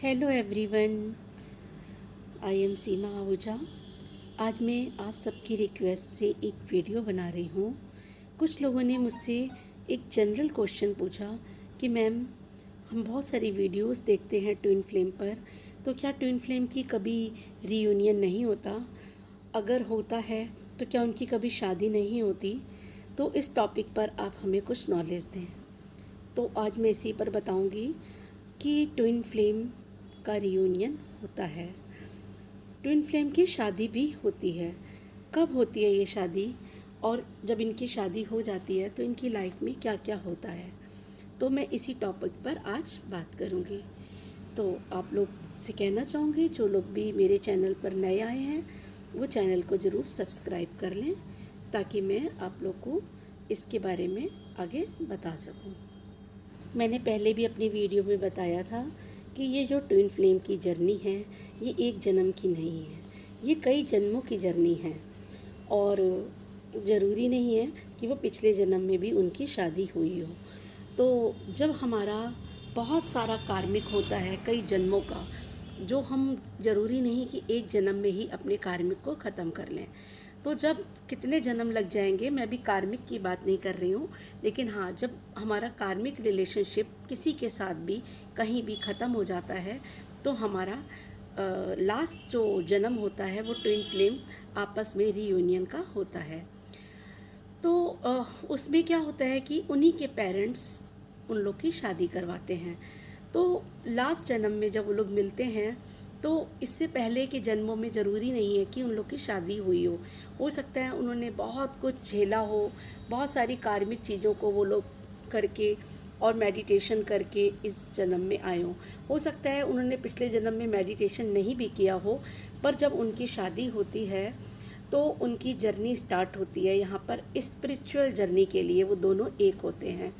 Hello everyone, I am सीमा आहूजा। आज मैं आप सबकी रिक्वेस्ट से एक वीडियो बना रही हूँ। कुछ लोगों ने मुझसे एक जनरल क्वेश्चन पूछा कि मैम, हम बहुत सारी वीडियोस देखते हैं ट्विन फ्लेम पर, तो क्या ट्विन फ्लेम की कभी रीयूनियन नहीं होता? अगर होता है तो क्या उनकी कभी शादी नहीं होती? तो इस टॉपिक पर आप हमें कुछ नॉलेज दें। तो आज मैं इसी पर बताऊंगी कि ट्विन फ्लेम का रियूनियन होता है, ट्विन फ्लेम की शादी भी होती है। कब होती है ये शादी, और जब इनकी शादी हो जाती है तो इनकी लाइफ में क्या क्या होता है, तो मैं इसी टॉपिक पर आज बात करूँगी। तो आप लोग से कहना चाहूँगी, जो लोग भी मेरे चैनल पर नए आए हैं वो चैनल को ज़रूर सब्सक्राइब कर लें, ताकि मैं आप लोग को इसके बारे में आगे बता सकूँ। मैंने पहले भी अपनी वीडियो में बताया था कि ये जो ट्विन फ्लेम की जर्नी है, ये एक जन्म की नहीं है, ये कई जन्मों की जर्नी है। और ज़रूरी नहीं है कि वो पिछले जन्म में भी उनकी शादी हुई हो। तो जब हमारा बहुत सारा कार्मिक होता है कई जन्मों का, जो हम ज़रूरी नहीं कि एक जन्म में ही अपने कार्मिक को ख़त्म कर लें। तो जब कितने जन्म लग जाएंगे, मैं भी कार्मिक की बात नहीं कर रही हूँ, लेकिन हाँ, जब हमारा कार्मिक रिलेशनशिप किसी के साथ भी कहीं भी ख़त्म हो जाता है, तो हमारा लास्ट जो जन्म होता है वो ट्विन फ्लेम आपस में रीयूनियन का होता है। तो उसमें क्या होता है कि उन्हीं के पेरेंट्स उन लोग की शादी करवाते हैं। तो लास्ट जन्म में जब वो लोग मिलते हैं, तो इससे पहले के जन्मों में ज़रूरी नहीं है कि उन लोग की शादी हुई हो सकता है उन्होंने बहुत कुछ झेला हो, बहुत सारी कार्मिक चीज़ों को वो लोग करके और मेडिटेशन करके इस जन्म में आए हो सकता है उन्होंने पिछले जन्म में मेडिटेशन नहीं भी किया हो, पर जब उनकी शादी होती है तो उनकी जर्नी स्टार्ट होती है। यहाँ पर स्पिरिचुअल जर्नी के लिए वो दोनों एक होते हैं।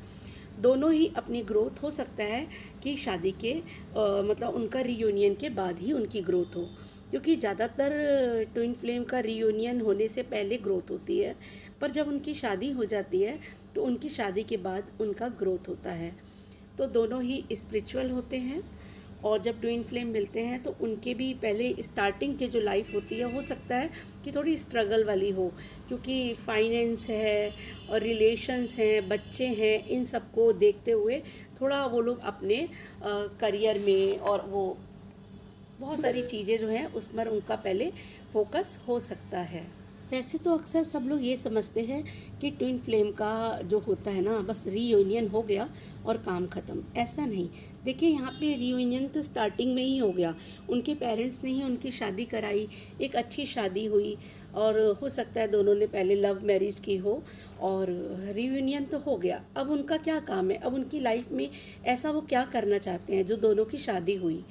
दोनों ही अपनी ग्रोथ, हो सकता है कि शादी के मतलब उनका रीयूनियन के बाद ही उनकी ग्रोथ हो, क्योंकि ज़्यादातर ट्विन फ्लेम का रीयूनियन होने से पहले ग्रोथ होती है, पर जब उनकी शादी हो जाती है तो उनकी शादी के बाद उनका ग्रोथ होता है। तो दोनों ही स्पिरिचुअल होते हैं, और जब ट्विन फ्लेम मिलते हैं तो उनके भी पहले स्टार्टिंग की जो लाइफ होती है, हो सकता है कि थोड़ी स्ट्रगल वाली हो, क्योंकि फाइनेंस है और रिलेशंस हैं, बच्चे हैं, इन सब को देखते हुए थोड़ा वो लोग अपने करियर में और वो बहुत सारी चीज़ें जो हैं उस पर उनका पहले फोकस हो सकता है। वैसे तो अक्सर सब लोग ये समझते हैं कि ट्विन फ्लेम का जो होता है ना, बस रीयूनियन हो गया और काम ख़त्म। ऐसा नहीं। देखिए, यहाँ पे रीयूनियन तो स्टार्टिंग में ही हो गया, उनके पेरेंट्स ने ही उनकी शादी कराई, एक अच्छी शादी हुई, और हो सकता है दोनों ने पहले लव मैरिज की हो, और रीयूनियन तो हो गया। अब उनका क्या काम है, अब उनकी लाइफ में ऐसा वो क्या करना चाहते हैं जो दोनों की शादी हुई।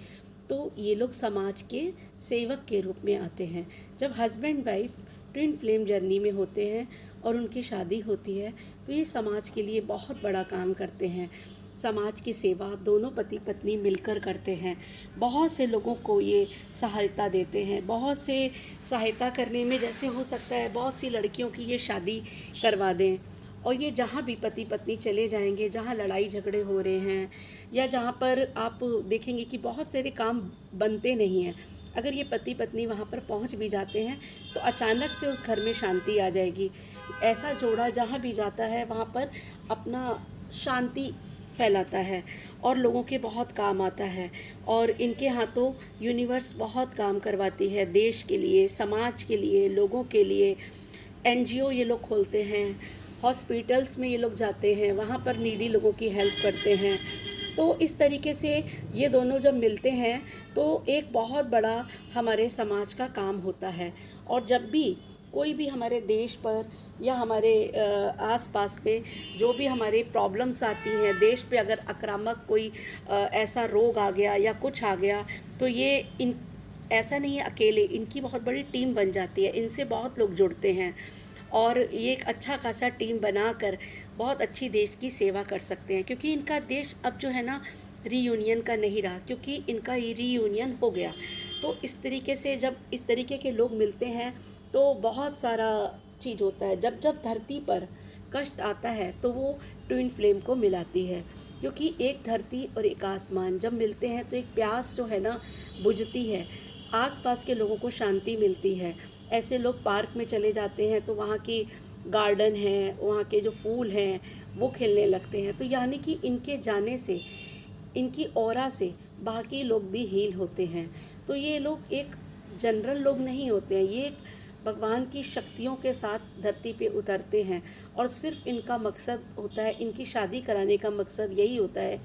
तो ये लोग समाज के सेवक के रूप में आते हैं। जब husband wife twin flame journey में होते हैं और उनकी शादी होती है, तो ये समाज के लिए बहुत बड़ा काम करते हैं। समाज की सेवा दोनों पति पत्नी मिलकर करते हैं। बहुत से लोगों को ये सहायता देते हैं। बहुत से सहायता करने में, जैसे हो सकता है बहुत सी लड़कियों की ये शादी करवा दें, और ये जहाँ भी पति पत्नी चले जाएंगे, जहाँ लड़ाई झगड़े हो रहे हैं, या जहाँ पर आप देखेंगे कि बहुत सारे काम बनते नहीं हैं, अगर ये पति पत्नी वहाँ पर पहुँच भी जाते हैं तो अचानक से उस घर में शांति आ जाएगी। ऐसा जोड़ा जहाँ भी जाता है वहाँ पर अपना शांति फैलाता है और लोगों के बहुत काम आता है। और इनके हाथों यूनिवर्स बहुत काम करवाती है, देश के लिए, समाज के लिए, लोगों के लिए। एनजीओ ये लोग खोलते हैं, हॉस्पिटल्स में ये लोग जाते हैं, वहाँ पर नीडी लोगों की हेल्प करते हैं। तो इस तरीके से ये दोनों जब मिलते हैं तो एक बहुत बड़ा हमारे समाज का काम होता है। और जब भी कोई भी हमारे देश पर या हमारे आस पास में जो भी हमारे प्रॉब्लम्स आती हैं, देश पे अगर आक्रामक कोई ऐसा रोग आ गया या कुछ आ गया, तो ये इन ऐसा नहीं है अकेले, इनकी बहुत बड़ी टीम बन जाती है, इनसे बहुत लोग जुड़ते हैं, और ये एक अच्छा खासा टीम बनाकर बहुत अच्छी देश की सेवा कर सकते हैं। क्योंकि इनका देश अब जो है ना रीयूनियन का नहीं रहा, क्योंकि इनका रीयूनियन हो गया। तो इस तरीके से जब इस तरीके के लोग मिलते हैं तो बहुत सारा चीज़ होता है। जब जब धरती पर कष्ट आता है तो वो ट्विन फ्लेम को मिलाती है। क्योंकि एक धरती और एक आसमान जब मिलते हैं तो एक प्यास जो है ना बुझती है, आसपास के लोगों को शांति मिलती है। ऐसे लोग पार्क में चले जाते हैं तो वहाँ की गार्डन है, वहाँ के जो फूल हैं वो खिलने लगते हैं। तो यानी कि इनके जाने से, इनकी ऑरा से बाकी लोग भी हील होते हैं। तो ये लोग एक जनरल लोग नहीं होते हैं, ये एक भगवान की शक्तियों के साथ धरती पे उतरते हैं। और सिर्फ इनका मकसद होता है, इनकी शादी कराने का मकसद यही होता है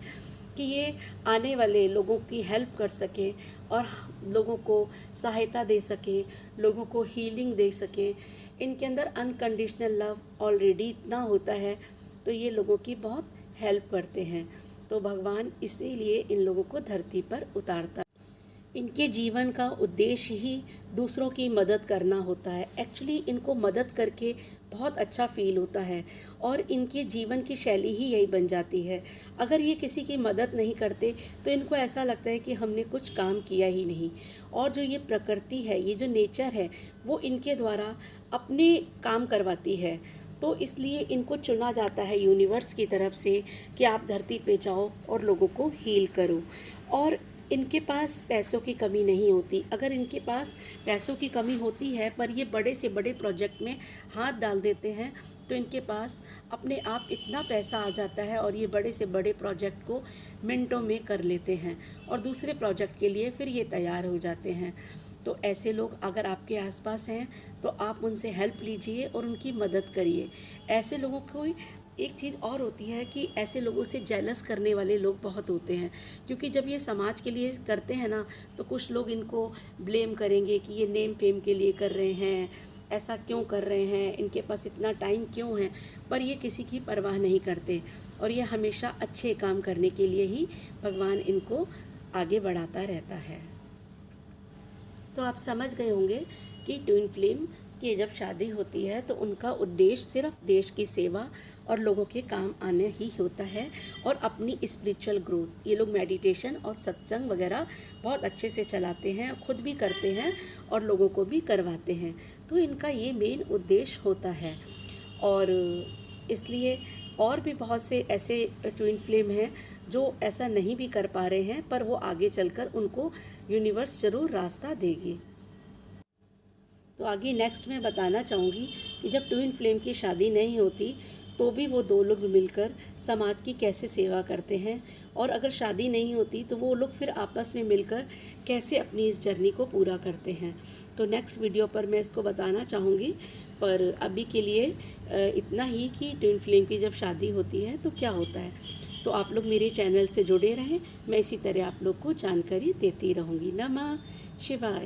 कि ये आने वाले लोगों की हेल्प कर सकें और लोगों को सहायता दे सकें, लोगों को हीलिंग दे सकें। इनके अंदर अनकंडीशनल लव ऑलरेडी इतना होता है, तो ये लोगों की बहुत हेल्प करते हैं। तो भगवान इसीलिए इन लोगों को धरती पर उतारता है। इनके जीवन का उद्देश्य ही दूसरों की मदद करना होता है। एक्चुअली इनको मदद करके बहुत अच्छा फील होता है और इनके जीवन की शैली ही यही बन जाती है। अगर ये किसी की मदद नहीं करते तो इनको ऐसा लगता है कि हमने कुछ काम किया ही नहीं। और जो ये प्रकृति है, ये जो नेचर है, वो इनके द्वारा अपने काम करवाती है। तो इसलिए इनको चुना जाता है यूनिवर्स की तरफ से कि आप धरती पे जाओ और लोगों को हील करो। और इनके पास पैसों की कमी नहीं होती। अगर इनके पास पैसों की कमी होती है पर ये बड़े से बड़े प्रोजेक्ट में हाथ डाल देते हैं तो इनके पास अपने आप इतना पैसा आ जाता है और ये बड़े से बड़े प्रोजेक्ट को मिनटों में कर लेते हैं और दूसरे प्रोजेक्ट के लिए फिर ये तैयार हो जाते हैं। तो ऐसे लोग अगर आपके आसपास हैं तो आप उनसे हेल्प लीजिए और उनकी मदद करिए। ऐसे लोगों को एक चीज़ और होती है कि ऐसे लोगों से जेलस करने वाले लोग बहुत होते हैं, क्योंकि जब ये समाज के लिए करते हैं ना तो कुछ लोग इनको ब्लेम करेंगे कि ये नेम फेम के लिए कर रहे हैं, ऐसा क्यों कर रहे हैं, इनके पास इतना टाइम क्यों है। पर ये किसी की परवाह नहीं करते और ये हमेशा अच्छे काम करने के लिए ही भगवान इनको आगे बढ़ाता रहता है। तो आप समझ गए होंगे कि ट्विन फ्लेम की जब शादी होती है तो उनका उद्देश्य सिर्फ देश की सेवा और लोगों के काम आने ही होता है और अपनी स्पिरिचुअल ग्रोथ। ये लोग मेडिटेशन और सत्संग वगैरह बहुत अच्छे से चलाते हैं, खुद भी करते हैं और लोगों को भी करवाते हैं। तो इनका ये मेन उद्देश्य होता है। और इसलिए और भी बहुत से ऐसे ट्विन फ्लेम हैं जो ऐसा नहीं भी कर पा रहे हैं, पर वो आगे चलकर उनको यूनिवर्स ज़रूर रास्ता देगी। तो आगे नेक्स्ट मैं बताना चाहूँगी कि जब ट्विन फ्लेम की शादी नहीं होती तो भी वो दो लोग मिलकर समाज की कैसे सेवा करते हैं, और अगर शादी नहीं होती तो वो लोग फिर आपस में मिलकर कैसे अपनी इस जर्नी को पूरा करते हैं। तो नेक्स्ट वीडियो पर मैं इसको बताना चाहूँगी, पर अभी के लिए इतना ही कि ट्विन फ्लेम की जब शादी होती है तो क्या होता है। तो आप लोग मेरे चैनल से जुड़े रहें, मैं इसी तरह आप लोग को जानकारी देती रहूँगी। नमः शिवाय।